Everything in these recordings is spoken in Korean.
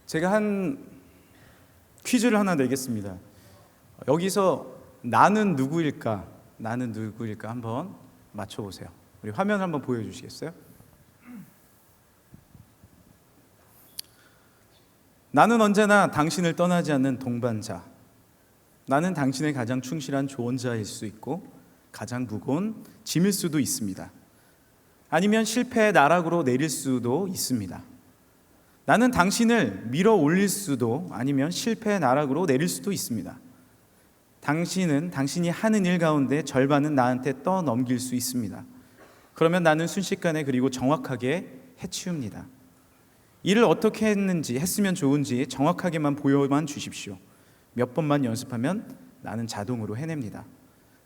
제가 한 퀴즈를 하나 내겠습니다. 여기서 나는 누구일까 한번 맞춰보세요. 우리 화면 한번 보여주시겠어요? 나는 언제나 당신을 떠나지 않는 동반자. 나는 당신의 가장 충실한 조언자일 수 있고 가장 무거운 짐일 수도 있습니다. 아니면 실패의 나락으로 내릴 수도 있습니다. 나는 당신을 밀어 올릴 수도 아니면 실패의 나락으로 내릴 수도 있습니다. 당신은 당신이 하는 일 가운데 절반은 나한테 떠넘길 수 있습니다. 그러면 나는 순식간에 그리고 정확하게 해치웁니다. 일을 어떻게 했으면 좋은지 정확하게만 보여만 주십시오. 몇 번만 연습하면 나는 자동으로 해냅니다.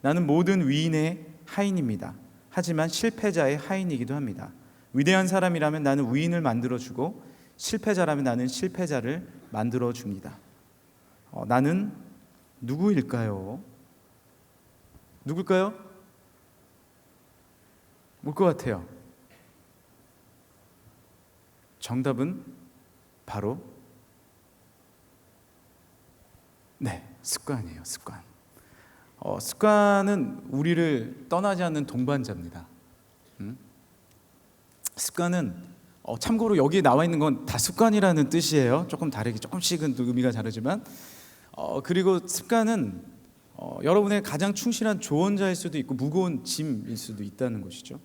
나는 모든 위인의 하인입니다. 하지만 실패자의 하인이기도 합니다. 위대한 사람이라면 나는 위인을 만들어주고 실패자라면 나는 실패자를 만들어줍니다. 나는 누구일까요? 누굴까요? 뭘 것 같아요? 정답은 바로 습관이에요. 습관. 습관은 우리를 떠나지 않는 동반자입니다. 습관은 참고로 여기에 나와 있는 건 다 습관이라는 뜻이에요. 조금 다르게 조금씩은 의미가 다르지만 그리고 습관은 여러분의 가장 충실한 조언자일 수도 있고 무거운 짐일 수도 있다는 것이죠.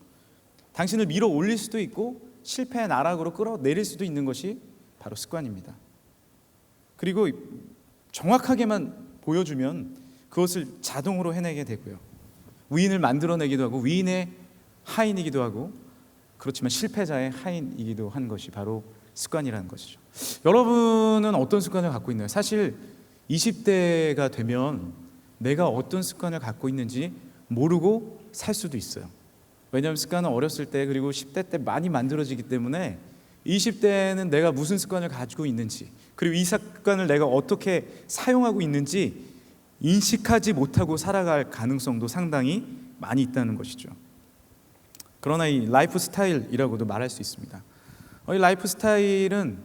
당신을 밀어 올릴 수도 있고 실패의 나락으로 끌어내릴 수도 있는 것이 바로 습관입니다. 그리고 정확하게만 보여주면 그것을 자동으로 해내게 되고요. 위인을 만들어내기도 하고 위인의 하인이기도 하고 그렇지만 실패자의 하인이기도 한 것이 바로 습관이라는 것이죠. 여러분은 어떤 습관을 갖고 있나요? 사실 20대가 되면 내가 어떤 습관을 갖고 있는지 모르고 살 수도 있어요. 왜냐하면 습관은 어렸을 때 그리고 10대 때 많이 만들어지기 때문에 20대는 내가 무슨 습관을 가지고 있는지 그리고 이 습관을 내가 어떻게 사용하고 있는지 인식하지 못하고 살아갈 가능성도 상당히 많이 있다는 것이죠. 그러나 이 라이프 스타일이라고도 말할 수 있습니다. 이 라이프 스타일은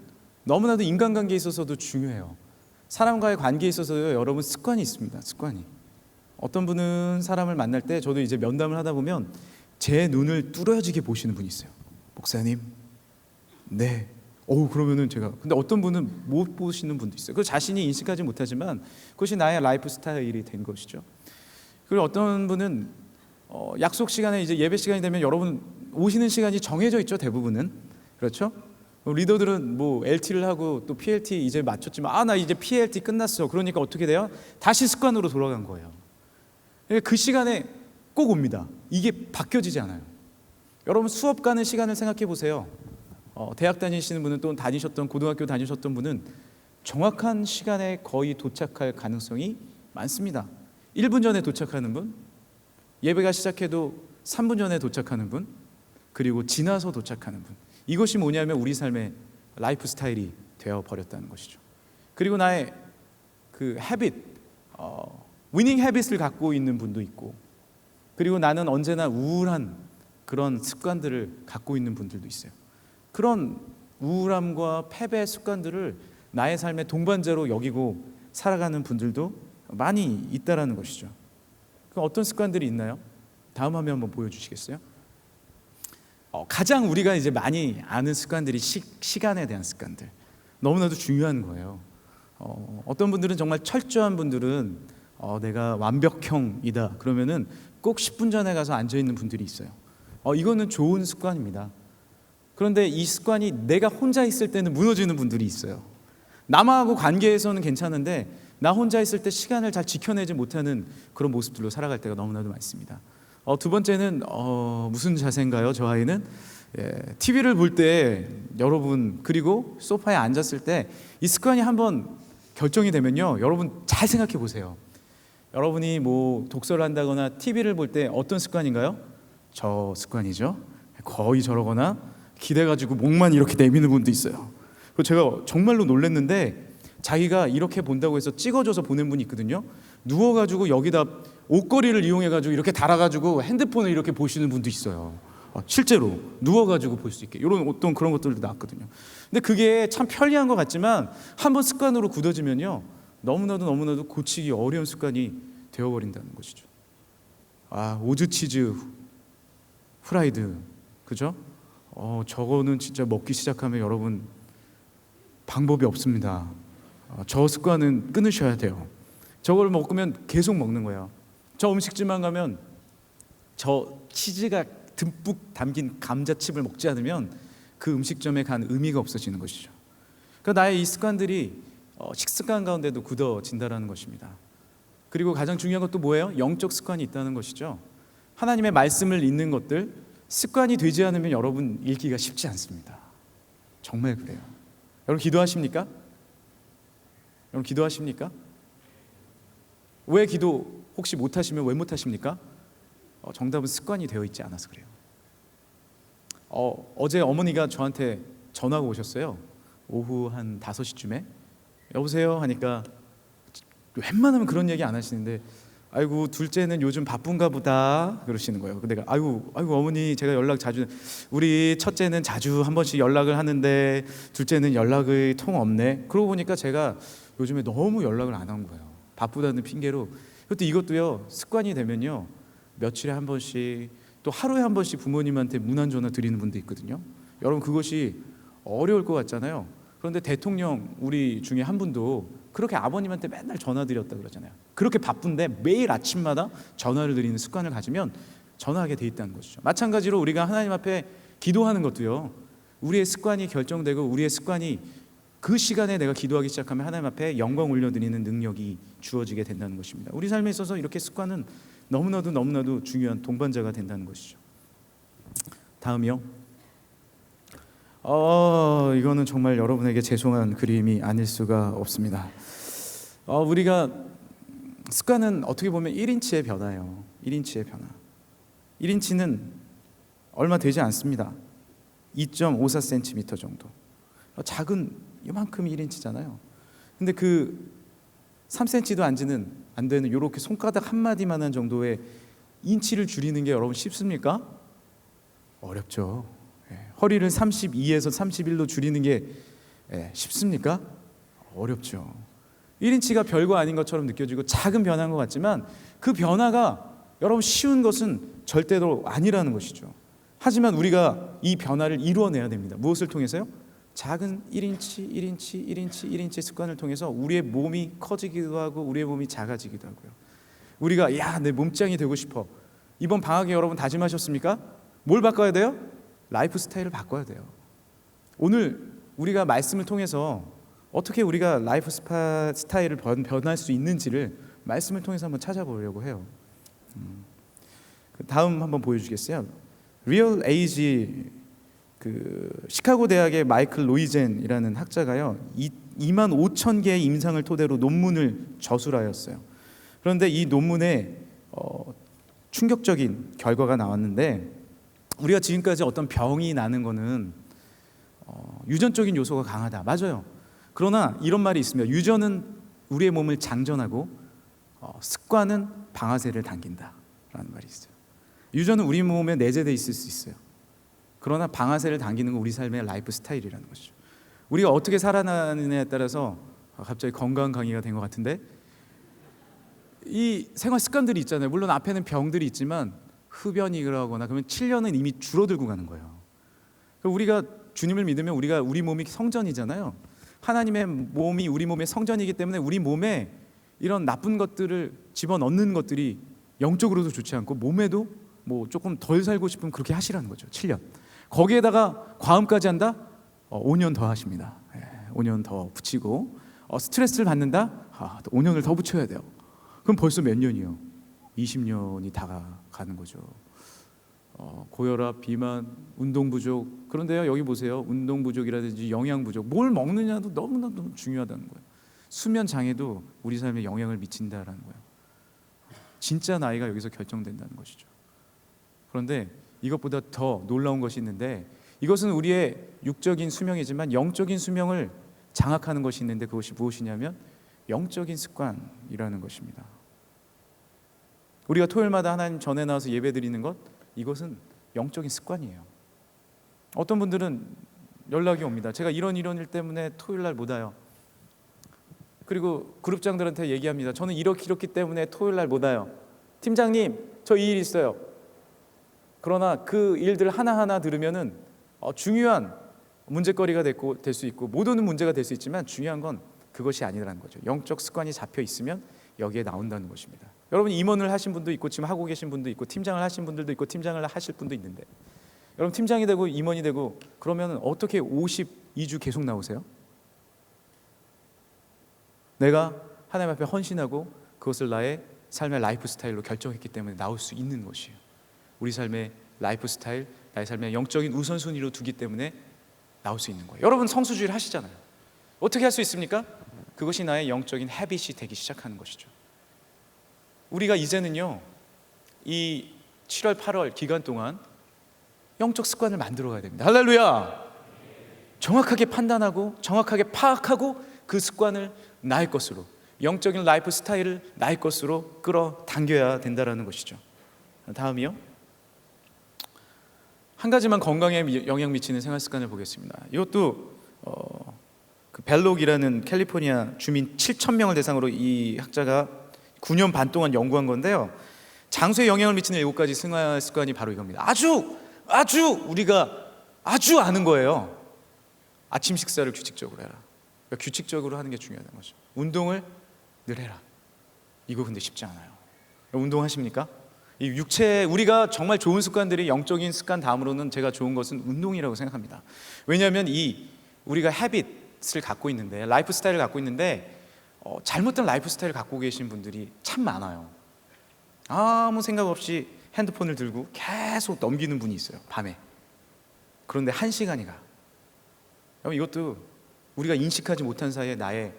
너무나도 인간관계에 있어서도 중요해요. 사람과의 관계에 있어서 여러분 습관이 있습니다. 습관이. 어떤 분은 사람을 만날 때 저도 이제 면담을 하다 보면 제 눈을 뚫어지게 보시는 분이 있어요. 목사님, 네. 그러면은 제가 근데 어떤 분은 못 보시는 분도 있어요. 그 자신이 인식하지 못하지만 그것이 나의 라이프 스타일이 된 것이죠. 그리고 어떤 분은 약속 시간에 이제 예배 시간이 되면 여러분 오시는 시간이 정해져 있죠. 대부분은 그렇죠. 리더들은 뭐 LT를 하고 또 PLT 이제 마쳤지만 나 이제 PLT 끝났어. 그러니까 어떻게 돼요? 다시 습관으로 돌아간 거예요. 그 시간에 꼭 옵니다. 이게 바뀌어지지 않아요. 여러분 수업 가는 시간을 생각해 보세요. 대학 다니시는 분은 또 다니셨던 고등학교 다니셨던 분은 정확한 시간에 거의 도착할 가능성이 많습니다. 1분 전에 도착하는 분, 예배가 시작해도 3분 전에 도착하는 분, 그리고 지나서 도착하는 분. 이것이 뭐냐면 우리 삶의 라이프 스타일이 되어버렸다는 것이죠. 그리고 나의 그 헤빗, 위닝 헤빗을 갖고 있는 분도 있고 그리고 나는 언제나 우울한 그런 습관들을 갖고 있는 분들도 있어요. 그런 우울함과 패배 습관들을 나의 삶의 동반자로 여기고 살아가는 분들도 많이 있다라는 것이죠. 그럼 어떤 습관들이 있나요? 다음 화면 한번 보여주시겠어요? 가장 우리가 이제 많이 아는 습관들이 시간에 대한 습관들. 너무나도 중요한 거예요. 어떤 분들은 정말 철저한 분들은 내가 완벽형이다 그러면은 꼭 10분 전에 가서 앉아 있는 분들이 있어요. 이거는 좋은 습관입니다. 그런데 이 습관이 내가 혼자 있을 때는 무너지는 분들이 있어요. 남하고 관계에서는 괜찮은데 나 혼자 있을 때 시간을 잘 지켜내지 못하는 그런 모습들로 살아갈 때가 너무나도 많습니다. 두 번째는 무슨 자세인가요? 저 아이는 TV를 볼 때 여러분 그리고 소파에 앉았을 때 이 습관이 한번 결정이 되면요, 여러분 잘 생각해 보세요. 여러분이 뭐 독서를 한다거나 TV를 볼 때 어떤 습관인가요? 저 습관이죠. 거의 저러거나 기대가지고 목만 이렇게 내미는 분도 있어요. 그리고 제가 정말로 놀랐는데 자기가 이렇게 본다고 해서 찍어줘서 보낸 분이 있거든요. 누워가지고 여기다 옷걸이를 이용해가지고 이렇게 달아가지고 핸드폰을 이렇게 보시는 분도 있어요. 실제로 누워가지고 볼 수 있게 이런 어떤 그런 것들도 나왔거든요. 근데 그게 참 편리한 것 같지만 한번 습관으로 굳어지면요 너무나도 고치기 어려운 습관이 되어버린다는 것이죠. 오즈 치즈 후라이드, 그죠? 저거는 진짜 먹기 시작하면 여러분 방법이 없습니다. 저 습관은 끊으셔야 돼요. 저걸 먹으면 계속 먹는 거예요. 저 음식점만 가면 저 치즈가 듬뿍 담긴 감자칩을 먹지 않으면 그 음식점에 간 의미가 없어지는 것이죠. 그러니까 나의 이 습관들이 식습관 가운데도 굳어진다라는 것입니다. 그리고 가장 중요한 것도 뭐예요? 영적 습관이 있다는 것이죠. 하나님의 말씀을 읽는 것들 습관이 되지 않으면 여러분 읽기가 쉽지 않습니다. 정말 그래요. 여러분 기도하십니까? 여러분 기도하십니까? 왜 기도 혹시 못하시면 왜 못하십니까? 정답은 습관이 되어 있지 않아서 그래요. 어제 어머니가 저한테 전화가 오셨어요. 오후 한 5시쯤에 여보세요 하니까 웬만하면 그런 얘기 안 하시는데 아이고 둘째는 요즘 바쁜가 보다 그러시는 거예요. 내가 아이고 어머니 제가 연락 자주 우리 첫째는 자주 한 번씩 연락을 하는데 둘째는 연락이 통 없네. 그러고 보니까 제가 요즘에 너무 연락을 안 한 거예요. 바쁘다는 핑계로. 이것도요 습관이 되면요 며칠에 한 번씩 또 하루에 한 번씩 부모님한테 문안 전화 드리는 분도 있거든요. 여러분 그것이 어려울 것 같잖아요. 그런데 대통령 우리 중에 한 분도 그렇게 아버님한테 맨날 전화 드렸다 그러잖아요. 그렇게 바쁜데 매일 아침마다 전화를 드리는 습관을 가지면 전화하게 돼 있다는 것이죠. 마찬가지로 우리가 하나님 앞에 기도하는 것도요 우리의 습관이 결정되고 우리의 습관이 그 시간에 내가 기도하기 시작하면 하나님 앞에 영광 올려드리는 능력이 주어지게 된다는 것입니다. 우리 삶에 있어서 이렇게 습관은 너무나도 중요한 동반자가 된다는 것이죠. 다음이요. 이거는 정말 여러분에게 죄송한 그림이 아닐 수가 없습니다. 우리가 습관은 어떻게 보면 1인치의 변화예요. 1인치의 변화. 1인치는 얼마 되지 않습니다. 2.54cm 정도. 작은 이만큼 1인치잖아요. 근데 그 3cm도 안 되는 이렇게 손가락 한 마디만한 정도의 인치를 줄이는 게 여러분 쉽습니까? 어렵죠. 허리를 32에서 31로 줄이는 게 쉽습니까? 어렵죠. 1인치가 별거 아닌 것처럼 느껴지고 작은 변화인 것 같지만 그 변화가 여러분 쉬운 것은 절대로 아니라는 것이죠. 하지만 우리가 이 변화를 이루어내야 됩니다. 무엇을 통해서요? 작은 1인치 습관을 통해서 우리의 몸이 커지기도 하고 우리의 몸이 작아지기도 하고요. 우리가 내 몸짱이 되고 싶어. 이번 방학에 여러분 다짐하셨습니까? 뭘 바꿔야 돼요? 라이프 스타일을 바꿔야 돼요. 오늘 우리가 말씀을 통해서 어떻게 우리가 라이프 스타일을 변할 수 있는지를 말씀을 통해서 한번 찾아보려고 해요. 다음 한번 보여주겠어요? 리얼 에이지 시카고 대학의 마이클 로이젠이라는 학자가요 2만 5천 개의 임상을 토대로 논문을 저술하였어요. 그런데 이 논문에 충격적인 결과가 나왔는데 우리가 지금까지 어떤 병이 나는 거는 유전적인 요소가 강하다. 맞아요. 그러나 이런 말이 있습니다. 유전은 우리의 몸을 장전하고 습관은 방아쇠를 당긴다라는 말이 있어요. 유전은 우리 몸에 내재되어 있을 수 있어요. 그러나 방아쇠를 당기는 건 우리 삶의 라이프 스타일이라는 것이죠. 우리가 어떻게 살아가느냐에 따라서 갑자기 건강 강의가 된 것 같은데 이 생활 습관들이 있잖아요. 물론 앞에는 병들이 있지만 흡연이 그러거나 그러면 7년은 이미 줄어들고 가는 거예요. 우리가 주님을 믿으면 우리 몸이 성전이잖아요. 하나님의 몸이 우리 몸의 성전이기 때문에 우리 몸에 이런 나쁜 것들을 집어넣는 것들이 영적으로도 좋지 않고 몸에도 뭐 조금 덜 살고 싶으면 그렇게 하시라는 거죠. 7년. 거기에다가 과음까지 한다? 5년 더 하십니다. 5년 더 붙이고 스트레스를 받는다? 5년을 더 붙여야 돼요. 그럼 벌써 몇 년이요? 20년이 다가가는 거죠. 고혈압, 비만, 운동 부족. 그런데요, 여기 보세요. 운동 부족이라든지 영양 부족, 뭘 먹느냐도 너무나도 중요하다는 거예요. 수면 장애도 우리 삶에 영향을 미친다라는 거예요. 진짜 나이가 여기서 결정된다는 것이죠. 그런데 이것보다 더 놀라운 것이 있는데 이것은 우리의 육적인 수명이지만 영적인 수명을 장악하는 것이 있는데 그것이 무엇이냐면 영적인 습관이라는 것입니다. 우리가 토요일마다 하나님 전에 나와서 예배드리는 것, 이것은 영적인 습관이에요. 어떤 분들은 연락이 옵니다. 제가 이런 일 때문에 토요일 날 못 와요. 그리고 그룹장들한테 얘기합니다. 저는 이렇기 때문에 토요일 날 못 와요. 팀장님, 저 이 일 있어요. 그러나 그 일들 하나하나 들으면은 중요한 문제거리가 될 수 있고 모든 문제가 될 수 있지만 중요한 건 그것이 아니라는 거죠. 영적 습관이 잡혀 있으면 여기에 나온다는 것입니다. 여러분, 임원을 하신 분도 있고 지금 하고 계신 분도 있고 팀장을 하신 분들도 있고 팀장을 하실 분도 있는데, 여러분 팀장이 되고 임원이 되고 그러면 어떻게 52주 계속 나오세요? 내가 하나님 앞에 헌신하고 그것을 나의 삶의 라이프 스타일로 결정했기 때문에 나올 수 있는 것이에요. 우리 삶의 라이프 스타일, 나의 삶의 영적인 우선순위로 두기 때문에 나올 수 있는 거예요. 여러분 성수주의를 하시잖아요. 어떻게 할 수 있습니까? 그것이 나의 영적인 헤빗이 되기 시작하는 것이죠. 우리가 이제는요, 이 7월 8월 기간 동안 영적 습관을 만들어 가야 됩니다. 할렐루야. 정확하게 판단하고 정확하게 파악하고 그 습관을 나의 것으로, 영적인 라이프 스타일을 나의 것으로 끌어당겨야 된다는 것이죠. 다음이요, 한 가지만 건강에 영향 미치는 생활 습관을 보겠습니다. 이것도 그 벨록이라는 캘리포니아 주민 7,000명을 대상으로 이 학자가 9년 반 동안 연구한 건데요, 장소에 영향을 미치는 7가지 생활 습관이 바로 이겁니다. 아주 우리가 아주 아는 거예요. 아침 식사를 규칙적으로 해라. 그러니까 규칙적으로 하는 게 중요하다는 거죠. 운동을 늘 해라. 이거 근데 쉽지 않아요. 운동하십니까? 이 육체, 우리가 정말 좋은 습관들이 영적인 습관 다음으로는 제가 좋은 것은 운동이라고 생각합니다. 왜냐하면 우리가 헤빗을 갖고 있는데, 라이프 스타일을 갖고 있는데 잘못된 라이프 스타일을 갖고 계신 분들이 참 많아요. 아무 생각 없이 핸드폰을 들고 계속 넘기는 분이 있어요, 밤에. 그런데 1시간이 가. 이것도 우리가 인식하지 못한 사이에 나의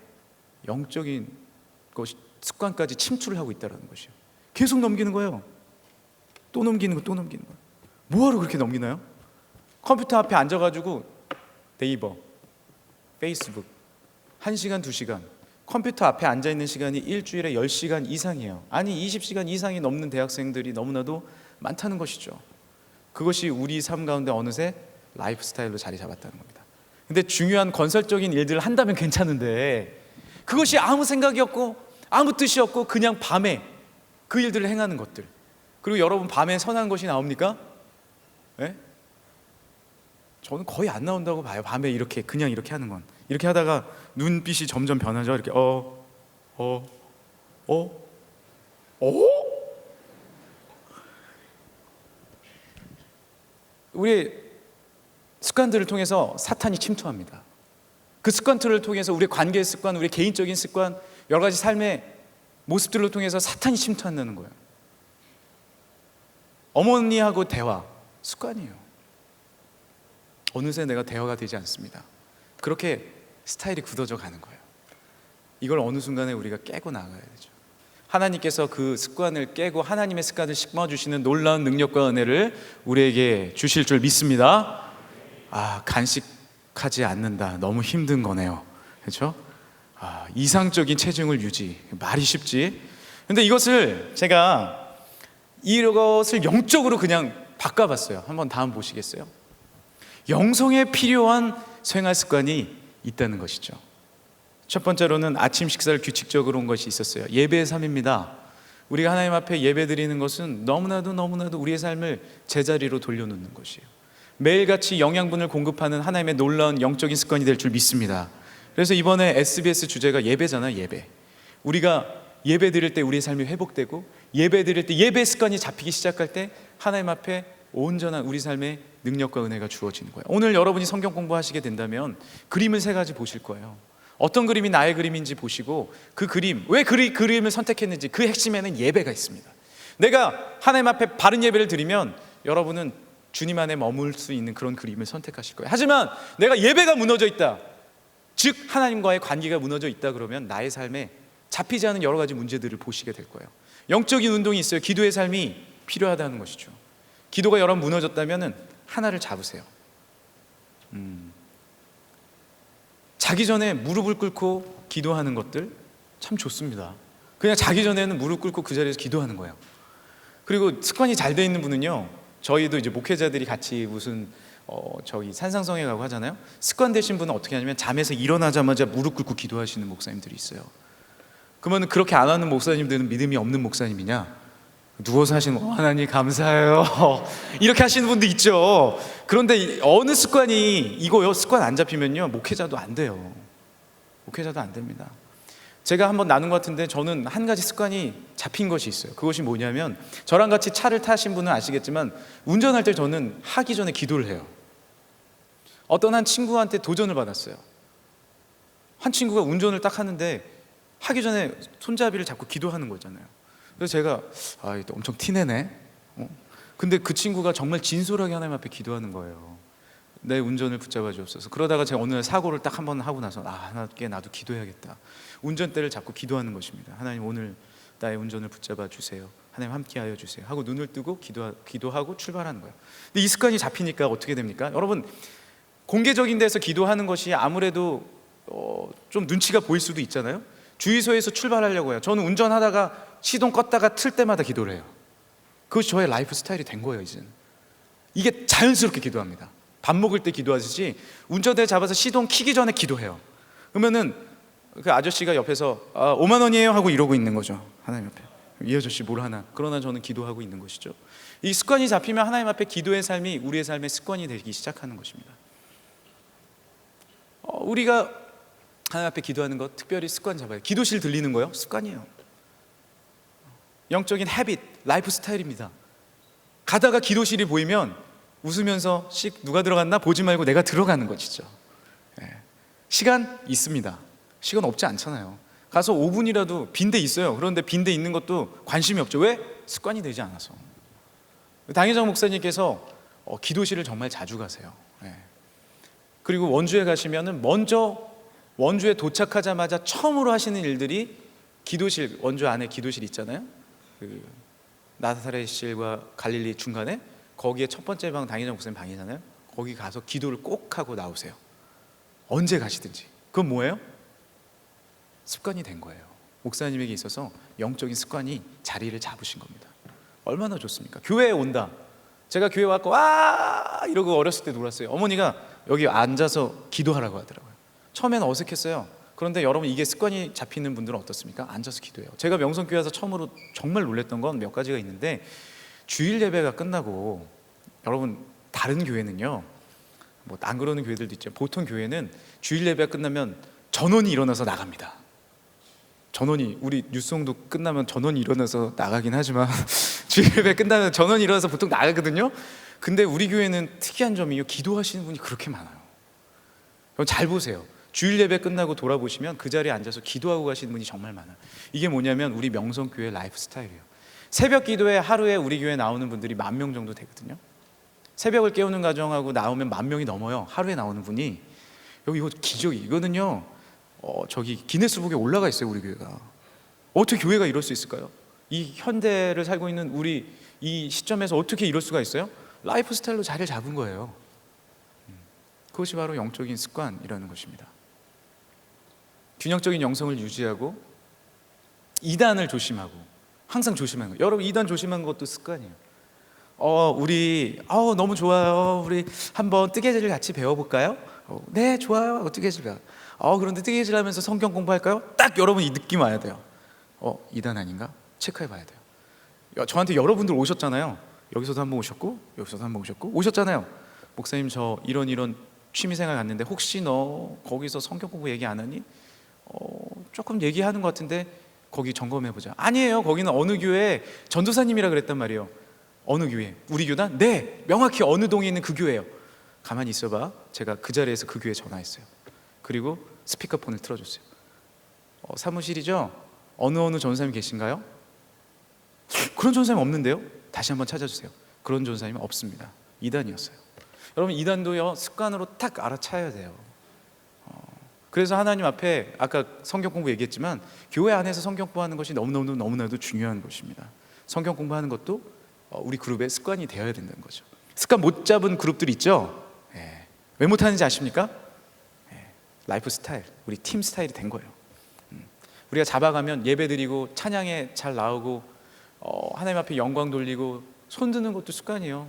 영적인 것이 습관까지 침투를 하고 있다는 것이에요. 계속 넘기는 거예요. 또 넘기는 거. 뭐하러 그렇게 넘기나요? 컴퓨터 앞에 앉아가지고 네이버, 페이스북 1시간, 2시간, 컴퓨터 앞에 앉아있는 시간이 일주일에 10시간 이상이에요. 아니 20시간 이상이 넘는 대학생들이 너무나도 많다는 것이죠. 그것이 우리 삶 가운데 어느새 라이프 스타일로 자리 잡았다는 겁니다. 근데 중요한 건설적인 일들을 한다면 괜찮은데, 그것이 아무 생각이 없고 아무 뜻이 없고 그냥 밤에 그 일들을 행하는 것들, 그리고 여러분 밤에 선한 것이 나옵니까? 네? 저는 거의 안 나온다고 봐요. 밤에 이렇게 그냥 이렇게 하는 건. 이렇게 하다가 눈빛이 점점 변하죠. 이렇게 우리 습관들을 통해서 사탄이 침투합니다. 그 습관들을 통해서 우리 관계의 습관, 우리 개인적인 습관, 여러 가지 삶의 모습들을 통해서 사탄이 침투한다는 거예요. 어머니하고 대화, 습관이에요. 어느새 내가 대화가 되지 않습니다. 그렇게 스타일이 굳어져 가는 거예요. 이걸 어느 순간에 우리가 깨고 나가야 되죠. 하나님께서 그 습관을 깨고 하나님의 습관을 심어주시는 놀라운 능력과 은혜를 우리에게 주실 줄 믿습니다. 간식하지 않는다. 너무 힘든 거네요. 그렇죠? 이상적인 체중을 유지. 말이 쉽지. 근데 이것을 영적으로 그냥 바꿔봤어요. 한번 다음 보시겠어요? 영성에 필요한 생활 습관이 있다는 것이죠. 첫 번째로는 아침 식사를 규칙적으로 한 것이 있었어요. 예배의 삶입니다. 우리가 하나님 앞에 예배 드리는 것은 너무나도 우리의 삶을 제자리로 돌려놓는 것이에요. 매일같이 영양분을 공급하는 하나님의 놀라운 영적인 습관이 될 줄 믿습니다. 그래서 이번에 SBS 주제가 예배잖아요. 예배. 우리가 예배 드릴 때 우리의 삶이 회복되고, 예배 드릴 때 예배 습관이 잡히기 시작할 때 하나님 앞에 온전한 우리 삶의 능력과 은혜가 주어지는 거예요. 오늘 여러분이 성경 공부하시게 된다면 그림을 3가지 보실 거예요. 어떤 그림이 나의 그림인지 보시고, 그 그림, 왜 그림을 선택했는지, 그 핵심에는 예배가 있습니다. 내가 하나님 앞에 바른 예배를 드리면 여러분은 주님 안에 머물 수 있는 그런 그림을 선택하실 거예요. 하지만 내가 예배가 무너져 있다, 즉 하나님과의 관계가 무너져 있다, 그러면 나의 삶에 잡히지 않은 여러 가지 문제들을 보시게 될 거예요. 영적인 운동이 있어요. 기도의 삶이 필요하다는 것이죠. 기도가 여러분 무너졌다면 하나를 잡으세요. 자기 전에 무릎을 꿇고 기도하는 것들 참 좋습니다. 그냥 자기 전에는 무릎 꿇고 그 자리에서 기도하는 거예요. 그리고 습관이 잘 돼 있는 분은요, 저희도 이제 목회자들이 같이 무슨 저기 산상성에 가고 하잖아요. 습관 되신 분은 어떻게 하냐면 잠에서 일어나자마자 무릎 꿇고 기도하시는 목사님들이 있어요. 그러면 그렇게 안 하는 목사님들은 믿음이 없는 목사님이냐? 누워서 하시는 하나님 감사해요 이렇게 하시는 분도 있죠. 그런데 어느 습관이 이거요, 습관 안 잡히면요 목회자도 안 돼요. 목회자도 안 됩니다. 제가 한번 나눈 것 같은데 저는 한 가지 습관이 잡힌 것이 있어요. 그것이 뭐냐면, 저랑 같이 차를 타신 분은 아시겠지만 운전할 때 저는 하기 전에 기도를 해요. 어떤 한 친구한테 도전을 받았어요. 한 친구가 운전을 딱 하는데 하기 전에 손잡이를 잡고 기도하는 거잖아요. 그래서 제가 엄청 티내네. 근데 그 친구가 정말 진솔하게 하나님 앞에 기도하는 거예요. 내 운전을 붙잡아 주옵소서. 그러다가 제가 어느 날 사고를 딱 한 번 하고 나서 하나님께 나도 기도해야겠다. 운전대를 잡고 기도하는 것입니다. 하나님 오늘 나의 운전을 붙잡아 주세요. 하나님 함께하여 주세요 하고 눈을 뜨고 기도하고 출발하는 거예요. 근데 이 습관이 잡히니까 어떻게 됩니까? 여러분, 공개적인 데서 기도하는 것이 아무래도 좀 눈치가 보일 수도 있잖아요. 주유소에서 출발하려고 해요. 저는 운전하다가 시동 껐다가 틀 때마다 기도를 해요. 그것이 저의 라이프 스타일이 된 거예요. 이제는 이게 자연스럽게 기도합니다. 밥 먹을 때 기도하듯이 운전대 잡아서 시동 켜기 전에 기도해요. 그러면은 그 아저씨가 옆에서 5만 원이에요 하고 이러고 있는 거죠. 하나님 앞에 이 아저씨 뭘 하나. 그러나 저는 기도하고 있는 것이죠. 이 습관이 잡히면 하나님 앞에 기도의 삶이 우리의 삶의 습관이 되기 시작하는 것입니다. 우리가 하나님 앞에 기도하는 것 특별히 습관 잡아요. 기도실 들리는 거요? 습관이에요. 영적인 헤빗, 라이프 스타일입니다. 가다가 기도실이 보이면 웃으면서 누가 들어갔나 보지 말고 내가 들어가는 것이죠. 시간 있습니다. 시간 없지 않잖아요. 가서 5분이라도 빈대 있어요. 그런데 빈대 있는 것도 관심이 없죠. 왜? 습관이 되지 않아서. 당회장 목사님께서 기도실을 정말 자주 가세요. 그리고 원주에 가시면은 먼저 원주에 도착하자마자 처음으로 하시는 일들이 기도실, 원주 안에 기도실 있잖아요. 그 나사렛실과 갈릴리 중간에 거기에 첫 번째 방 당회장 목사님 방이잖아요. 거기 가서 기도를 꼭 하고 나오세요. 언제 가시든지. 그건 뭐예요? 습관이 된 거예요. 목사님에게 있어서 영적인 습관이 자리를 잡으신 겁니다. 얼마나 좋습니까? 교회에 온다. 제가 교회 왔고 와 이러고 어렸을 때 놀았어요. 어머니가 여기 앉아서 기도하라고 하더라고요. 처음에는 어색했어요. 그런데 여러분, 이게 습관이 잡히는 분들은 어떻습니까? 앉아서 기도해요. 제가 명성교회 와서 처음으로 정말 놀랬던 건 몇 가지가 있는데, 주일 예배가 끝나고, 여러분 다른 교회는요, 뭐 안 그러는 교회들도 있죠. 보통 교회는 주일 예배가 끝나면 전원이 일어나서 나갑니다. 전원이, 우리 뉴스송도 끝나면 전원이 일어나서 나가긴 하지만 주일 예배 끝나면 전원이 일어나서 보통 나가거든요. 근데 우리 교회는 특이한 점이요, 기도하시는 분이 그렇게 많아요. 그럼 잘 보세요. 주일 예배 끝나고 돌아보시면 그 자리에 앉아서 기도하고 가시는 분이 정말 많아요. 이게 뭐냐면 우리 명성교회 라이프 스타일이에요. 새벽 기도에 하루에 우리 교회 나오는 분들이 10,000명 정도 되거든요. 새벽을 깨우는 가정하고 나오면 10,000명이 넘어요. 하루에 나오는 분이. 여기 이거 기적이, 이거는요 저기 기네스북에 올라가 있어요. 우리 교회가 어떻게 교회가 이럴 수 있을까요? 이 현대를 살고 있는 우리 이 시점에서 어떻게 이럴 수가 있어요? 라이프 스타일로 자리를 잡은 거예요. 그것이 바로 영적인 습관이라는 것입니다. 균형적인 영성을 유지하고 이단을 조심하고, 항상 조심하는 거예요. 여러분, 이단 조심하는 것도 습관이에요. 우리 너무 좋아요. 우리 한번 뜨개질을 같이 배워볼까요? 네, 좋아요. 뜨개질 배워. 그런데 뜨개질 하면서 성경 공부할까요? 딱 여러분 이 느낌 와야 돼요. 이단 아닌가? 체크해 봐야 돼요. 저한테 여러분들 오셨잖아요. 여기서도 한번 오셨고 여기서도 한번 오셨고 오셨잖아요. 목사님, 저 이런 취미생활 갔는데 혹시 너 거기서 성경 공부 얘기 안 하니? 조금 얘기하는 것 같은데 거기 점검해보자. 아니에요. 거기는 어느 교회 전도사님이라 그랬단 말이에요. 어느 교회? 우리 교단? 네, 명확히 어느 동에 있는 그 교회예요. 가만히 있어봐. 제가 그 자리에서 그 교회 전화했어요. 그리고 스피커폰을 틀어줬어요. 사무실이죠? 어느 전사님 계신가요? 그런 전사님 없는데요? 다시 한번 찾아주세요. 그런 전사님은 없습니다. 이단이었어요. 여러분, 이단도요 습관으로 딱 알아차야 돼요. 그래서 하나님 앞에 아까 성경 공부 얘기했지만 교회 안에서 성경 공부하는 것이 너무나도 중요한 것입니다. 성경 공부하는 것도 우리 그룹의 습관이 되어야 된다는 거죠. 습관 못 잡은 그룹들 있죠? 왜 못하는지 아십니까? 라이프 스타일, 우리 팀 스타일이 된 거예요. 우리가 잡아가면 예배 드리고 찬양에 잘 나오고 하나님 앞에 영광 돌리고 손 드는 것도 습관이에요.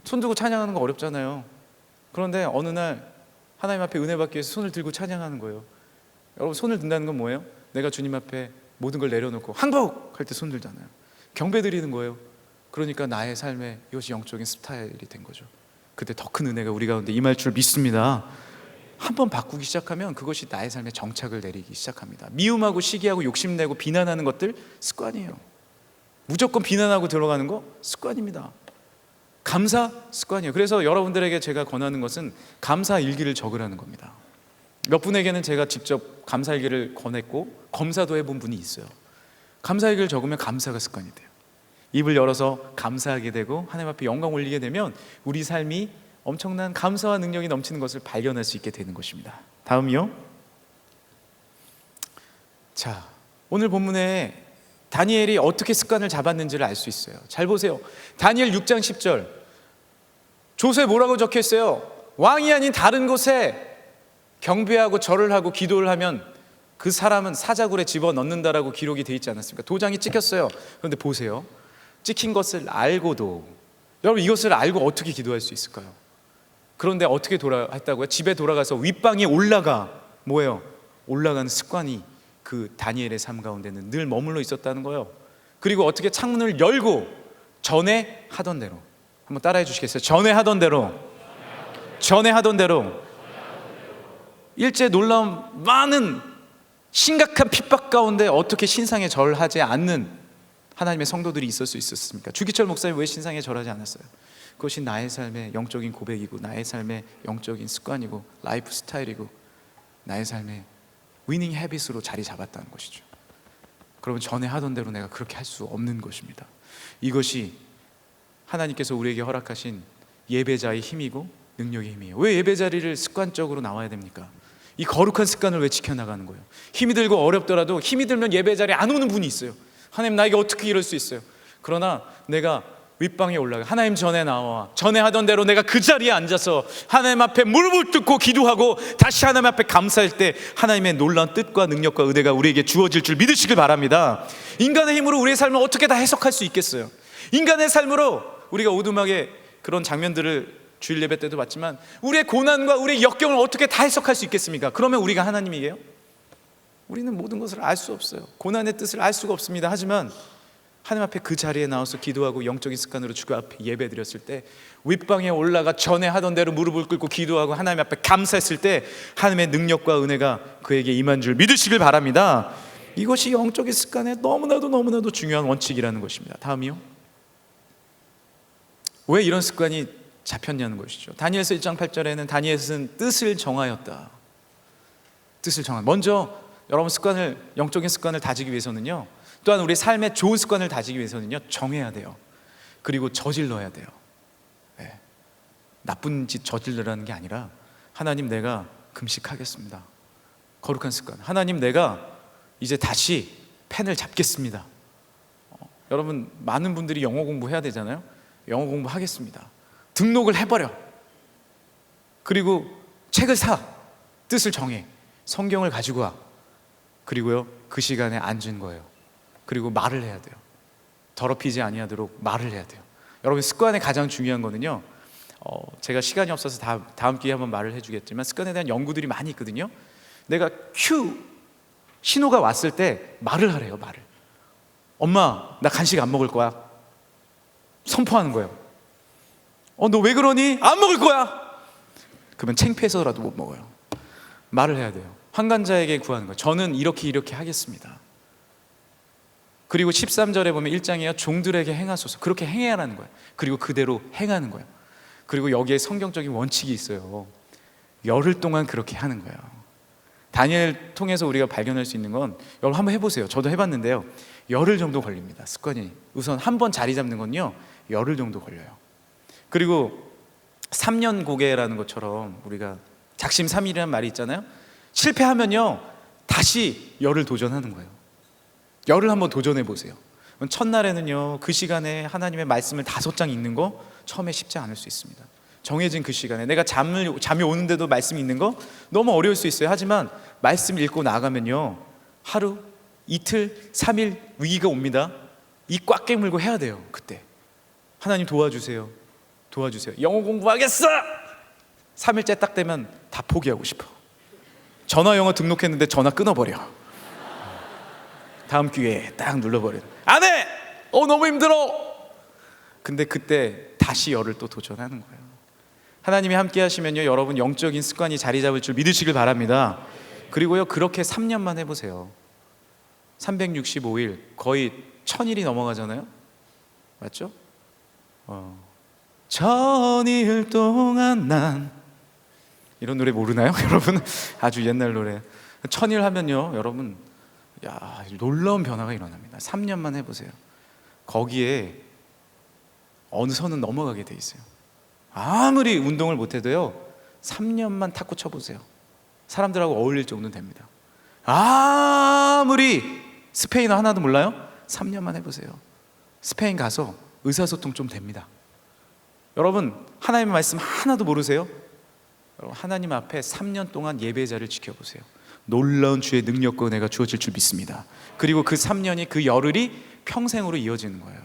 손 들고 찬양하는 거 어렵잖아요. 그런데 어느 날 하나님 앞에 은혜 받기 위해서 손을 들고 찬양하는 거예요. 여러분, 손을 든다는 건 뭐예요? 내가 주님 앞에 모든 걸 내려놓고 항복! 할 때 손 들잖아요. 경배 드리는 거예요. 그러니까 나의 삶에 이것이 영적인 스타일이 된 거죠. 그때 더 큰 은혜가 우리 가운데 임할 줄 믿습니다. 한번 바꾸기 시작하면 그것이 나의 삶에 정착을 내리기 시작합니다. 미움하고 시기하고 욕심내고 비난하는 것들 습관이에요. 무조건 비난하고 들어가는 거 습관입니다. 감사 습관이에요. 그래서 여러분들에게 제가 권하는 것은 감사 일기를 적으라는 겁니다. 몇 분에게는 제가 직접 감사 일기를 권했고 검사도 해본 분이 있어요. 감사 일기를 적으면 감사가 습관이 돼요. 입을 열어서 감사하게 되고 하나님 앞에 영광 올리게 되면 우리 삶이 엄청난 감사와 능력이 넘치는 것을 발견할 수 있게 되는 것입니다. 다음이요. 자, 오늘 본문에 다니엘이 어떻게 습관을 잡았는지를 알 수 있어요. 잘 보세요. 다니엘 6장 10절 조서에 뭐라고 적혀 있어요? 왕이 아닌 다른 곳에 경배하고 절을 하고 기도를 하면 그 사람은 사자굴에 집어넣는다라고 기록이 되어 있지 않았습니까? 도장이 찍혔어요. 그런데 보세요. 찍힌 것을 알고도, 여러분, 이것을 알고 어떻게 기도할 수 있을까요? 그런데 어떻게 했다고요? 집에 돌아가서 윗방에 뭐예요? 올라가는 습관이 그 다니엘의 삶 가운데는 늘 머물러 있었다는 거예요. 그리고 어떻게 창문을 열고 전에 하던 대로, 한번 따라해 주시겠어요? 전에 하던 대로 일제 놀라운 많은 심각한 핍박 가운데 어떻게 신상에 절하지 않는 하나님의 성도들이 있을 수 있었습니까? 주기철 목사님 왜 신상에 절하지 않았어요? 그것이 나의 삶의 영적인 고백이고 나의 삶의 영적인 습관이고 라이프 스타일이고 나의 삶의 위닝 헤빗으로 자리 잡았다는 것이죠. 그러면 전에 하던 대로 내가 그렇게 할 수 없는 것입니다. 이것이 하나님께서 우리에게 허락하신 예배자의 힘이고 능력의 힘이에요. 왜 예배 자리를 습관적으로 나와야 됩니까? 이 거룩한 습관을 왜 지켜나가는 거예요? 힘이 들고 어렵더라도 힘이 들면 예배 자리에 안 오는 분이 있어요. 하나님, 나에게 어떻게 이럴 수 있어요? 그러나 내가 윗방에 올라가 하나님 전에 나와 전에 하던 대로 내가 그 자리에 앉아서 하나님 앞에 무릎을 꿇고 기도하고 다시 하나님 앞에 감사할 때 하나님의 놀라운 뜻과 능력과 은혜가 우리에게 주어질 줄 믿으시길 바랍니다. 인간의 힘으로 우리의 삶을 어떻게 다 해석할 수 있겠어요? 인간의 삶으로 우리가 오두막에 그런 장면들을 주일 예배 때도 봤지만 우리의 고난과 우리의 역경을 어떻게 다 해석할 수 있겠습니까? 그러면 우리가 하나님이에요? 우리는 모든 것을 알 수 없어요. 고난의 뜻을 알 수가 없습니다. 하지만 하나님 앞에 그 자리에 나와서 기도하고 영적인 습관으로 주가 앞에 예배 드렸을 때 윗방에 올라가 전에 하던 대로 무릎을 꿇고 기도하고 하나님 앞에 감사했을 때 하나님의 능력과 은혜가 그에게 임한 줄 믿으시길 바랍니다. 이것이 영적인 습관의 너무나도 중요한 원칙이라는 것입니다. 다음이요. 왜 이런 습관이 잡혔냐는 것이죠. 다니엘서 1장 8절에는 다니엘은 뜻을 정하였다. 뜻을 정한. 먼저 여러분 영적인 습관을 다지기 위해서는요, 또한 우리 삶의 좋은 습관을 다지기 위해서는요, 정해야 돼요. 그리고 저질러야 돼요. 네. 나쁜 짓 저질러라는 게 아니라 하나님, 내가 금식하겠습니다. 거룩한 습관. 하나님, 내가 이제 다시 펜을 잡겠습니다. 여러분, 많은 분들이 영어 공부해야 되잖아요. 영어 공부하겠습니다. 등록을 해버려. 그리고 책을 사. 뜻을 정해. 성경을 가지고 와. 그리고요, 그 시간에 앉은 거예요. 그리고 말을 해야 돼요. 더럽히지 아니하도록 말을 해야 돼요. 여러분, 습관의 가장 중요한 거는요, 제가 시간이 없어서 다음 기회에 한번 말을 해주겠지만 습관에 대한 연구들이 많이 있거든요. 내가 신호가 왔을 때 말을 하래요. 말을. 엄마, 나 간식 안 먹을 거야. 선포하는 거예요. 너 왜 그러니? 안 먹을 거야. 그러면 창피해서라도 못 먹어요. 말을 해야 돼요. 환관자에게 구하는 거예요. 저는 이렇게 하겠습니다. 그리고 13절에 보면 1장이에요. 종들에게 행하소서. 그렇게 행해야라는 거예요. 그리고 그대로 행하는 거예요. 그리고 여기에 성경적인 원칙이 있어요. 열흘 동안 그렇게 하는 거예요. 다니엘 통해서 우리가 발견할 수 있는 건, 여러분 한번 해보세요. 저도 해봤는데요, 열흘 정도 걸립니다. 습관이. 우선 한 번 자리 잡는 건요, 열흘 정도 걸려요. 그리고 3년 고개라는 것처럼 우리가 작심삼일이라는 말이 있잖아요. 실패하면요, 다시 열흘 도전하는 거예요. 열흘 한번 도전해 보세요. 첫날에는요, 그 시간에 하나님의 말씀을 5장 읽는 거 처음에 쉽지 않을 수 있습니다. 정해진 그 시간에 내가 잠이 오는데도 말씀이 있는 거 너무 어려울 수 있어요. 하지만 말씀 읽고 나가면요, 하루, 이틀, 3일 위기가 옵니다. 이 꽉 깨물고 해야 돼요. 그때 하나님 도와주세요. 도와주세요. 영어 공부하겠어. 3일째 딱 되면 다 포기하고 싶어. 전화 영어 등록했는데 전화 끊어버려. 다음 기회에 딱 눌러버려. 안 해! 너무 힘들어. 근데 그때 다시 열을 또 도전하는 거예요. 하나님이 함께 하시면요, 여러분 영적인 습관이 자리 잡을 줄 믿으시길 바랍니다. 그리고요, 그렇게 3년만 해보세요. 365일, 거의 1000일이 넘어가잖아요. 맞죠? 1000일 동안 난, 이런 노래 모르나요? 여러분 아주 옛날 노래. 1000일 하면요, 여러분 놀라운 변화가 일어납니다. 3년만 해보세요. 거기에 어느 선은 넘어가게 돼 있어요. 아무리 운동을 못해도요, 3년만 탁구 쳐보세요. 사람들하고 어울릴 정도는 됩니다. 아무리 스페인어 하나도 몰라요? 3년만 해보세요. 스페인 가서 의사소통 좀 됩니다. 여러분 하나님의 말씀 하나도 모르세요? 여러분 하나님 앞에 3년 동안 예배자를 지켜보세요. 놀라운 주의 능력과 은혜가 주어질 줄 믿습니다. 그리고 그 3년이, 그 열흘이 평생으로 이어지는 거예요.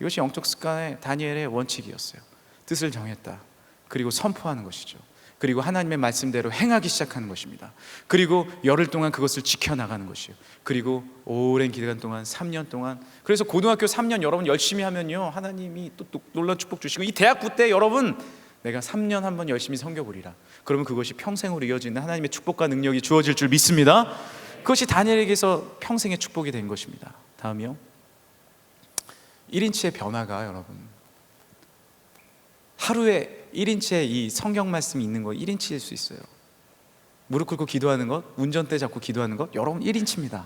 이것이 영적 습관의 다니엘의 원칙이었어요. 뜻을 정했다. 그리고 선포하는 것이죠. 그리고 하나님의 말씀대로 행하기 시작하는 것입니다. 그리고 열흘 동안 그것을 지켜나가는 것이에요. 그리고 오랜 기간 동안, 3년 동안. 그래서 고등학교 3년 여러분 열심히 하면요, 하나님이 또 놀라운 축복 주시고, 이 대학부 때 여러분 내가 3년 한번 열심히 섬겨보리라. 그러면 그것이 평생으로 이어지는 하나님의 축복과 능력이 주어질 줄 믿습니다. 그것이 다니엘에게서 평생의 축복이 된 것입니다. 다음이요, 1인치의 변화가, 여러분 하루에 1인치의 이 성경 말씀이 있는 거 1인치일 수 있어요. 무릎 꿇고 기도하는 것, 운전대 잡고 기도하는 것, 여러분 1인치입니다.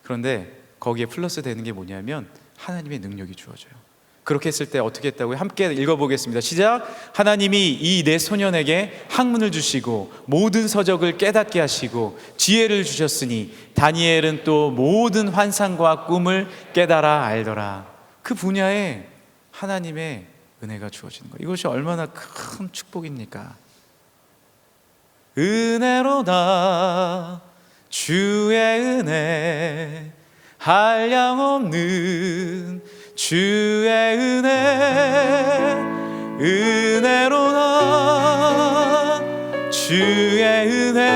그런데 거기에 플러스 되는 게 뭐냐면 하나님의 능력이 주어져요. 그렇게 했을 때 어떻게 했다고요? 함께 읽어보겠습니다. 시작. 하나님이 이 내 소년에게 학문을 주시고 모든 서적을 깨닫게 하시고 지혜를 주셨으니 다니엘은 또 모든 환상과 꿈을 깨달아 알더라. 그 분야에 하나님의 은혜가 주어지는 거예요. 이것이 얼마나 큰 축복입니까? 은혜로다 주의 은혜, 한량없는 주의 은혜, 은혜로다 주의 은혜,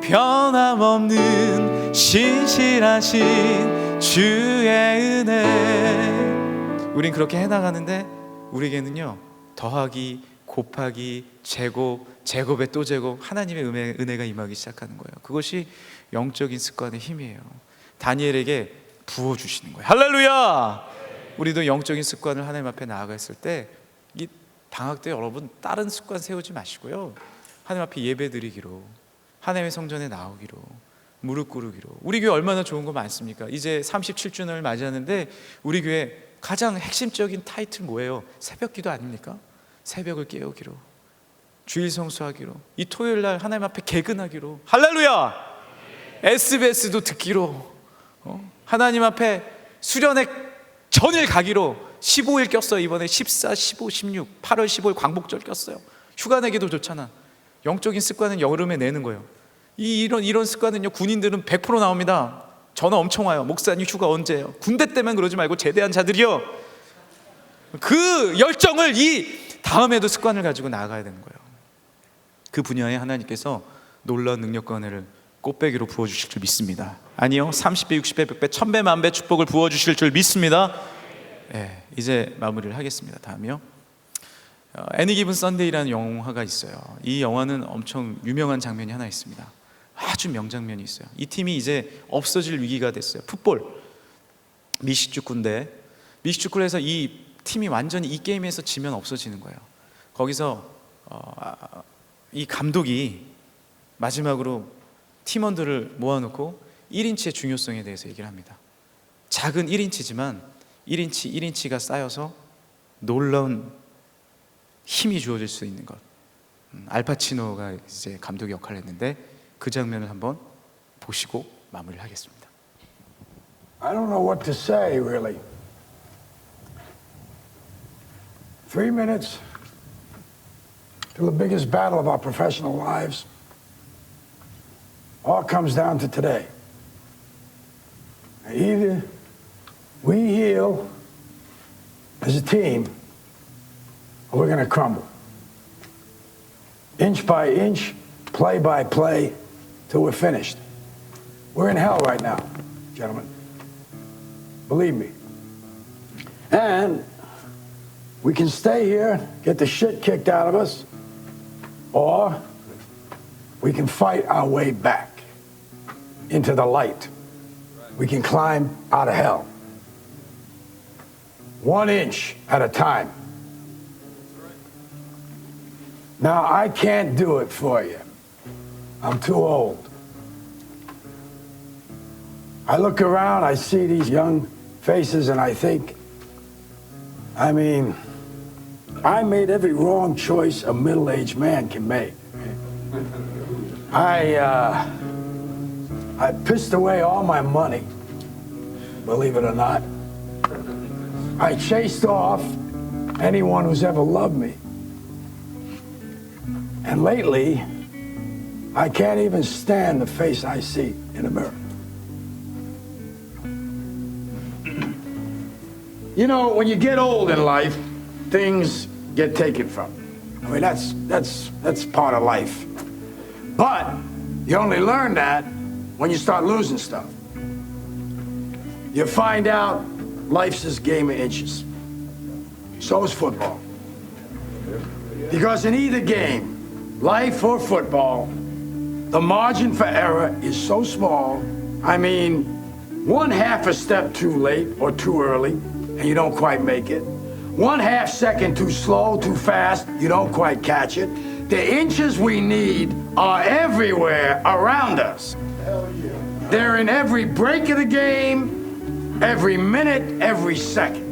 변함없는 신실하신 주의 은혜. 우린 그렇게 해나가는데 우리에게는요, 더하기, 곱하기, 제곱, 제곱에 또 제곱, 하나님의 은혜가 임하기 시작하는 거예요. 그것이 영적인 습관의 힘이에요. 다니엘에게 부어주시는 거예요. 할렐루야! 우리도 영적인 습관을 하나님 앞에 나아갔을 때, 이 방학 때 여러분 다른 습관 세우지 마시고요, 하나님 앞에 예배 드리기로, 하나님의 성전에 나오기로, 무릎 꿇기로. 우리 교회 얼마나 좋은 거 많습니까? 이제 37주년을 맞이하는데 우리 교회 가장 핵심적인 타이틀 뭐예요? 새벽 기도 아닙니까? 새벽을 깨우기로, 주일 성수하기로, 이 토요일 날 하나님 앞에 개근하기로. 할렐루야! SBS도 듣기로, 하나님 앞에 수련회 전일 가기로. 15일 꼈어요. 이번에 14, 15, 16, 8월 15일 광복절 꼈어요. 휴가 내기도 좋잖아. 영적인 습관은 여름에 내는 거예요. 이런 습관은요, 군인들은 100% 나옵니다. 전화 엄청 와요. 목사님 휴가 언제예요? 군대 때만 그러지 말고 제대한 자들이요, 그 열정을 이 다음에도 습관을 가지고 나아가야 되는 거예요. 그 분야에 하나님께서 놀라운 능력과 은혜를 꽃배기로 부어주실 줄 믿습니다. 아니요, 30배, 60배, 100배, 1000배, 만배 축복을 부어주실 줄 믿습니다. 네, 이제 마무리를 하겠습니다. 다음이요, 애니 기븐 선데이라는 영화가 있어요. 이 영화는 엄청 유명한 장면이 하나 있습니다. 아주 명장면이 있어요. 이 팀이 이제 없어질 위기가 됐어요. 풋볼, 미식축구인데, 미식축구를 해서 이 팀이 완전히 이 게임에서 지면 없어지는 거예요. 거기서 이 감독이 마지막으로 팀원들을 모아놓고 1인치의 중요성에 대해서 얘기를 합니다. 작은 1인치지만 1인치가 쌓여서 놀라운 힘이 주어질 수 있는 것. 알파치노가 이제 감독의 역할을 했는데, 그 장면을 한번 보시고 마무리를 하겠습니다. I don't know what to say, really. 3 minutes to the biggest battle of our professional lives. All comes down to today. Either we heal as a team, we're going to crumble. Inch by inch, play by play, till we're finished. We're in hell right now, gentlemen. Believe me. And we can stay here, get the shit kicked out of us, or we can fight our way back into the light. We can climb out of hell. 1 inch at a time. Now, I can't do it for you. I'm too old. I look around, I see these young faces, and I think, I mean, I made every wrong choice a middle-aged man can make. I pissed away all my money, believe it or not. I chased off anyone who's ever loved me. And lately, I can't even stand the face I see in the mirror. You know, when you get old in life, things get taken from you. I mean, that's part of life. But you only learn that when you start losing stuff. You find out life's this game of inches. So is football. Because in either game, life or football, the margin for error is so small. I mean, 1/2 a step too late or too early, and you don't quite make it. 1/2 second too slow, too fast, you don't quite catch it. The inches we need are everywhere around us. They're in every break of the game, every minute, every second.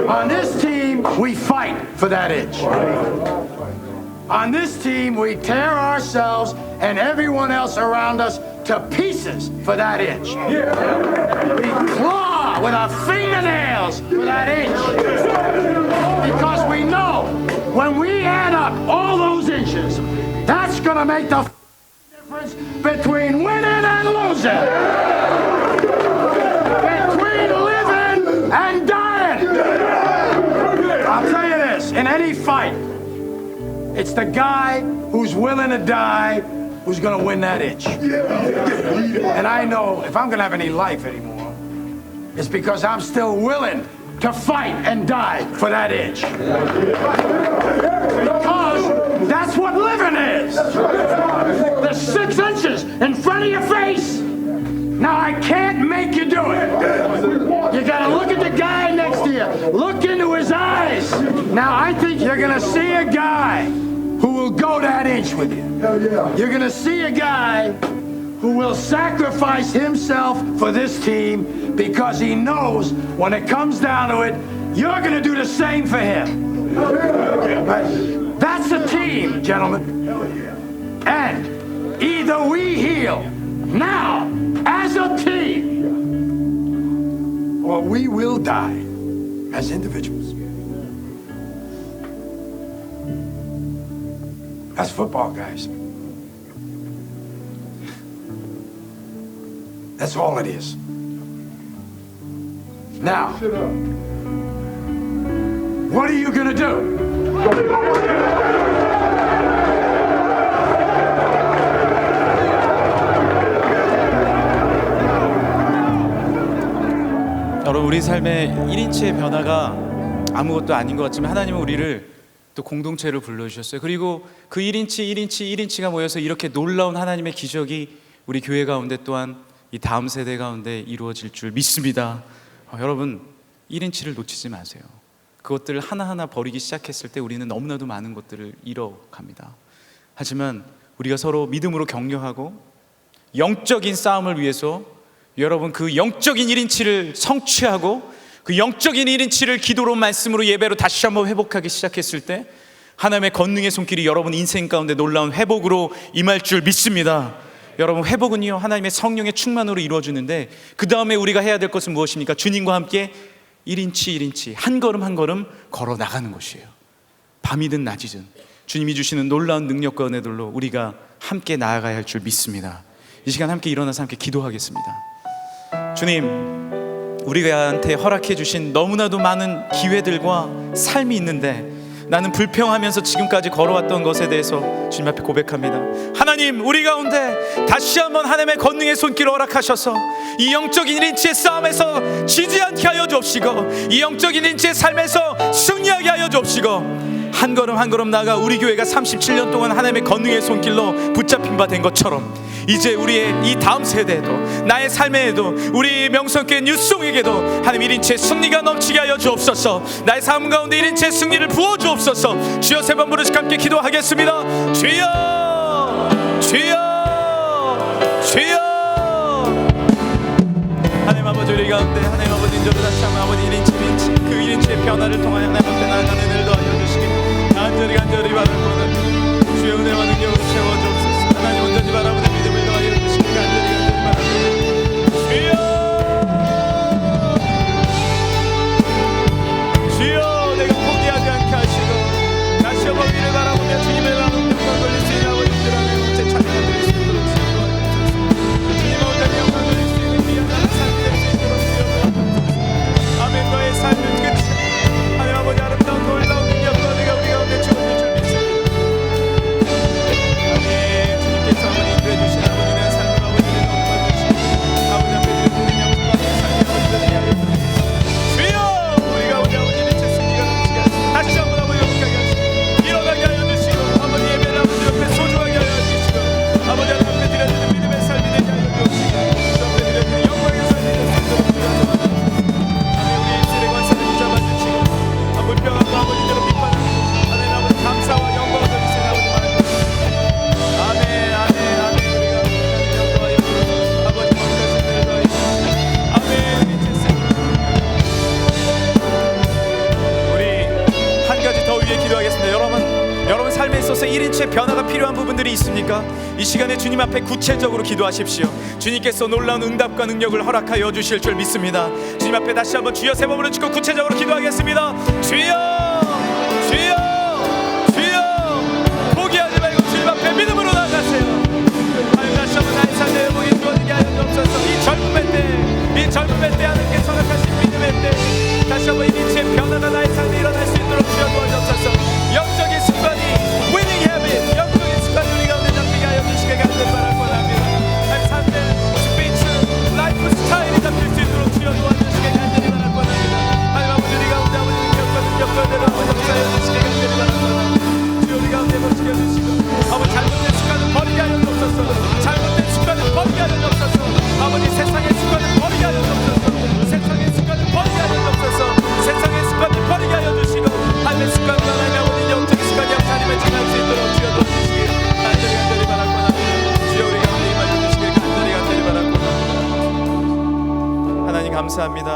On this team, we fight for that inch. On this team, we tear ourselves and everyone else around us to pieces for that inch. We claw with our fingernails for that inch. Because we know when we add up all those inches, that's going to make the difference between winning and losing. Between living and dying. I'll tell you this, in any fight, it's the guy who's willing to die who's going to win that inch. And I know if I'm going to have any life anymore, it's because I'm still willing to fight and die for that inch. Because that's what living is. The 6 inches in front of your face. Now, I can't make you do it. You got to look at the guy next to you. Look into his eyes. Now, I think you're going to see a guy who will go that inch with you. You're going to see a guy who will sacrifice himself for this team because he knows when it comes down to it, you're going to do the same for him. Right? That's a team, gentlemen. And either we heal now as a team, or we will die as individuals. That's football, guys. That's all it is. Now, what are you gonna do? 여러분, 우리 삶의 1인치의 변화가 아무것도 아닌 것 같지만 하나님은 우리를 또 공동체를 불러주셨어요. 그리고 그 1인치가 모여서 이렇게 놀라운 하나님의 기적이 우리 교회 가운데 또한 이 다음 세대 가운데 이루어질 줄 믿습니다. 여러분, 1인치를 놓치지 마세요. 그것들을 하나하나 버리기 시작했을 때 우리는 너무나도 많은 것들을 잃어갑니다. 하지만 우리가 서로 믿음으로 격려하고 영적인 싸움을 위해서 여러분 그 영적인 1인치를 성취하고 그 영적인 1인치를 기도로 말씀으로 예배로 다시 한번 회복하기 시작했을 때 하나님의 권능의 손길이 여러분 인생 가운데 놀라운 회복으로 임할 줄 믿습니다. 여러분, 회복은요 하나님의 성령의 충만으로 이루어지는데 그 다음에 우리가 해야 될 것은 무엇입니까? 주님과 함께 1인치 한 걸음 한 걸음 걸어 나가는 것이에요. 밤이든 낮이든 주님이 주시는 놀라운 능력과 은혜들로 우리가 함께 나아가야 할 줄 믿습니다. 이 시간 함께 일어나서 함께 기도하겠습니다. 주님, 우리한테 허락해 주신 너무나도 많은 기회들과 삶이 있는데 나는 불평하면서 지금까지 걸어왔던 것에 대해서 주님 앞에 고백합니다. 하나님, 우리 가운데 다시 한번 하나님의 권능의 손길을 허락하셔서 이 영적인 1인치의 싸움에서 지지 않게 하여 주옵시고, 이 영적인 1인치의 삶에서 승리하게 하여 주옵시고, 한 걸음 한 걸음 나아가 우리 교회가 37년 동안 하나님의 권능의 손길로 붙잡힌 바 된 것처럼 이제 우리의 이 다음 세대에도, 나의 삶에도, 우리 명성교회 뉴송에게도 하나님 1인치의 승리가 넘치게 하여 주옵소서. 나의 삶 가운데 1인치의 승리를 부어 주옵소서. 주여, 세 번 부르시고 함께 기도하겠습니다. 주여, 주여, 주여. 하나님 아버지, 우리 가운데 하나님 아버지 인저로 다시 한번 아버지 1인치 그 1인치의 변화를 통하여 하나님 앞에 나아가는 은혜를 더하여 주시기 간절히 바라보는 주의 은혜와 능력으로 채워주옵소서. 하나님 온전히 바라보는 믿음을 더하여 주시기 간절히 바라보는 주여, 내가 포기하지 않게 하시고 다시 한번 위를 바라보며 주님의 마음을 영광 돌릴 수 있는 아버지들 하나님 제 찬양을 드릴 수 있도록 주옵소서. 주님 온전히 영광 돌릴 수 있는 귀한 삶이 될 수 있도록 주옵소서. 아멘. 너의 삶을 끝이 하나님 아버지 아름다운 놀라운 능력과 내가 우리 가운데 주어질 줄 믿습니다. 아멘. 주님께서 아버지 인도해 주신 아버지 내 삶을 아버지를 넘겨주시고 아버지 앞에 드리는 영광과 내 삶의 아버지들이 하여 주여, 우리 가운데 아버지는 제 승리가 넘치게 하시고 다시 한번 아버지 영광하게 하시고 일어나게 하여 주시고 아버지 예배를 아버지 옆에 소중하게 하여 주시고 아버지 앞에 드려지는 믿음의 삶이 되게 하여 주시고 주 앞에 드려지는 영광의 삶이 될 수 있도록 주여 우리 입술의 관심을 붙잡아주시고 불평하고 아버지대로 비판하고 하나님 아버지 감사와 영광을 드리시는 아버지 말합니다. 아멘, 아멘, 아멘. 우리가 영광하여 아버지 거룩하신 은혜를 더하여 주시고 아멘. 우리 한 가지 더 위에 기도하겠습니다. 여러분 삶에 있어서 1인치의 변화가 필요한 부분들이 있습니까? 이 시간에 주님 앞에 구체적으로 기도하십시오. 주님께서 놀라운 응답과 능력을 허락하여 주실 줄 믿습니다. 주님 앞에 다시 한번 주여 세 번을 찍고 구체적으로 기도하겠습니다. 주여, 주여, 주여. 포기하지 말고 주님 앞에 믿음으로 나아가세요. 하나님 다시 한번 나의 삶에 회복이 주어지게 하여 주옵소서. 이 젊음의 때 하나님께 선택하신 믿음의 때 다시 한번 1인치의 변화가 나의 삶에 일어날 수 있도록 주여 도와주옵소서. 영적인 습관이 winning habit, 영적인 습관이 우리 가운데 잡히게 하여 주시길 간절히 바라고 합니다. 하나님 삶의 스피치, 라이프 스타일이 잡힐 수 있도록 주여 도와주시길 간절히 바라고 합니다. 하나님 아버지 우리 가운데 아버지 능력과대로 아버지 역사하여 주시길 간절히 바라고 합니다. 주여 우리 가운데 멋지게 해주시고 아버지 잘못된 습관을 버리게 하여 주옵소서. 잘못된 습관을 버리게 하여 주옵소서. 아버지 세상의 습관을 버리게 하여 주옵소서. 세상의 습관을 버리게 하여 주옵소서. 세상의 습관을 버리게 하여 주시고 하나님의 습관과 하나님의 아버지 영적인 습관이 하나님의 전할 수 있도록 주여 도와주시길 간절히 바라고 합니다. 주여 우리 가운데 임하여 주시길 간절히 바라고 합니다. 하나님 감사합니다.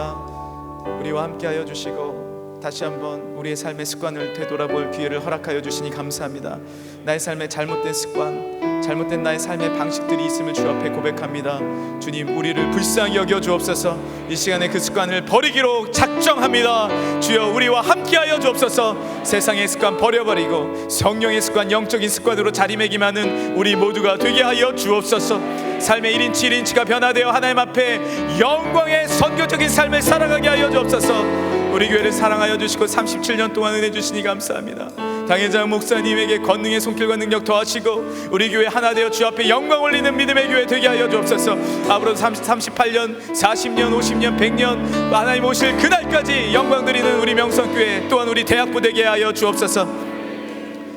우리와 함께하여 주시고 다시 한번 우리의 삶의 습관을 되돌아볼 기회를 허락하여 주시니 감사합니다. 나의 삶의 잘못된 습관, 잘못된 나의 삶의 방식들이 있음을 주 앞에 고백합니다. 주님, 우리를 불쌍히 여겨 주옵소서. 이 시간에 그 습관을 버리기로 작정합니다. 주여 우리와 함께하여 주옵소서. 세상의 습관 버려버리고 성령의 습관, 영적인 습관으로 자리매김하는 우리 모두가 되게 하여 주옵소서. 삶의 1인치가 변화되어 하나님 앞에 영광의 선교적인 삶을 살아가게 하여 주옵소서. 우리 교회를 사랑하여 주시고 37년 동안 은혜 주시니 감사합니다. 당회장 목사님에게 권능의 손길과 능력 더하시고 우리 교회 하나 되어 주 앞에 영광 올리는 믿음의 교회 되게 하여 주옵소서. 앞으로 38년, 40년, 50년, 100년 하나님 오실 그날까지 영광 드리는 우리 명성교회, 또한 우리 대학부 되게 하여 주옵소서.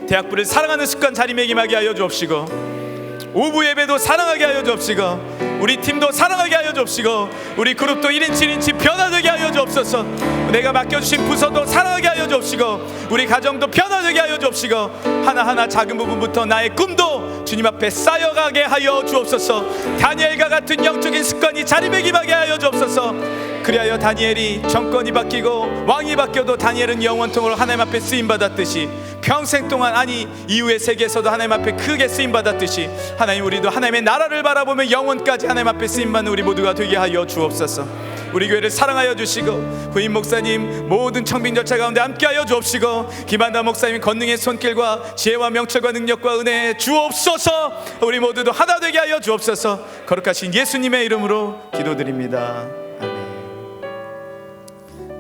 대학부를 사랑하는 습관 자리매김하게 하여 주옵시고 오부 예배도 사랑하게 하여 주옵시고 우리 팀도 사랑하게 하여 주옵시고 우리 그룹도 1인치 변화되게 하여 주옵소서. 내가 맡겨주신 부서도 사랑하게 하여 주옵시고 우리 가정도 변화되게 하여 주옵시고 하나하나 작은 부분부터 나의 꿈도 주님 앞에 쌓여가게 하여 주옵소서. 다니엘과 같은 영적인 습관이 자리매김하게 하여 주옵소서. 그리하여 다니엘이 정권이 바뀌고 왕이 바뀌어도 다니엘은 영원통으로 하나님 앞에 쓰임받았듯이 평생 동안, 아니 이후의 세계에서도 하나님 앞에 크게 쓰임받았듯이 하나님 우리도 하나님의 나라를 바라보며 영원까지 하나님 앞에 쓰임받는 우리 모두가 되게 하여 주옵소서. 우리 교회를 사랑하여 주시고 부임 목사님 모든 청빙 절차 가운데 함께하여 주옵시고 김한다 목사님 권능의 손길과 지혜와 명철과 능력과 은혜 주옵소서. 우리 모두도 하나 되게 하여 주옵소서. 거룩하신 예수님의 이름으로 기도드립니다. 아멘.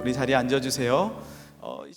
우리 자리에 앉아주세요.